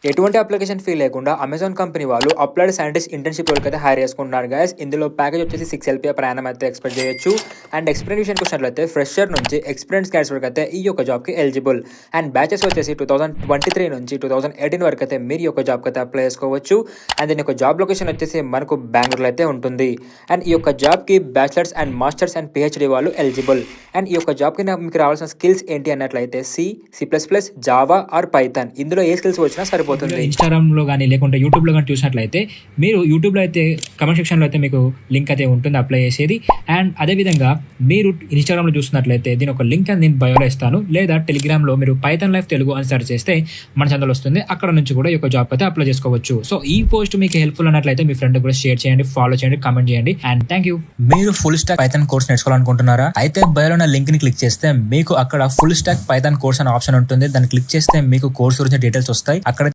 ఎటువంటి application fee లేకుండా Amazon company వాళ్ళు అప్లైడ్ సైంటిస్ట్ ఇంటర్న్షిప్ వాళ్ళకి అయితే హైర్ చేసుకుంటున్నారు గైస్. ఇందులో ప్యాకేజ్ వచ్చేసి 6 LPA per annum అయితే ఎక్స్పెక్ట్ చేయొచ్చు. అండ్ ఎక్స్పీరియన్స్ విషయానికి వచ్చినట్లయితే ఫ్రెషర్ నుంచి ఎక్స్పీరియన్స్ క్యాండిడేట్స్ వరకు అయితే ఈ యొక్క జాబ్కి ఎలిజిబుల్. అండ్ బ్యాచెస్ వచ్చేసి 2023 నుంచి 2018 వరకు అయితే మీరు ఈ యొక్క జాబ్కి అయితే అప్లై చేసుకోవచ్చు. అండ్ దీని యొక్క జాబ్ లొకేషన్ వచ్చేసి మనకు బెంగళూరులో అయితే ఉంటుంది. అండ్ ఈ యొక్క జాబ్కి bachelors and masters and PhD వాళ్ళు ఎలిజిబుల్. అండ్ ఈ యొక్క జాబ్కి మీకు రావాల్సిన స్కిల్స్ ఏంటి అన్నట్లయితే C++, జావా ఆర్ పైథాన్, ఇందులో ఏ స్కిల్స్ వచ్చినా సరిపోతుంది. ఇన్స్టాగ్రామ్ లో కానీ లేకుంటే యూట్యూబ్ లో కానీ చూసినట్లయితే మీరు యూట్యూబ్ లో అయితే కమెంట్ సెక్షన్ లో అయితే మీకు లింక్ అయితే ఉంటుంది అప్లై చేసేది. అండ్ అదే విధంగా మీరు ఇన్స్టాగ్రామ్ లో చూసినట్లయితే దీని ఒక లింక్ అని నేను బయోలో ఇస్తాను, లేదా టెలిగ్రామ్ లో మీరు పైథాన్ లైఫ్ తెలుగు అని సెర్చ్ చేస్తే మన ఛానల్ వస్తుంది. అక్కడ నుంచి కూడా ఈ యొక్క జాబ్ అయితే అప్లై చేసుకోవచ్చు. సో ఈ పోస్ట్ మీకు హెల్ప్ఫుల్ అన్నట్లయితే మీ ఫ్రెండ్ కూడా షేర్ చేయండి, ఫాలో చేయండి, కామెంట్ చేయండి. And thank you. మీరు ఫుల్ స్టాక్ పైథాన్ కోర్స్ నేర్చుకోవాలనుకుంటున్నారా? అయితే బయోలో ఉన్న లింక్ ని క్లిక్ చేస్తే మీకు అక్కడ ఫుల్ స్టాక్ పైథాన్ కోర్స్ అనే ఆప్షన్ ఉంటుంది. దాన్ని క్లిక్ చేస్తే మీకు కోర్స్ గురించి డీటెయిల్స్ వస్తాయి. అక్కడ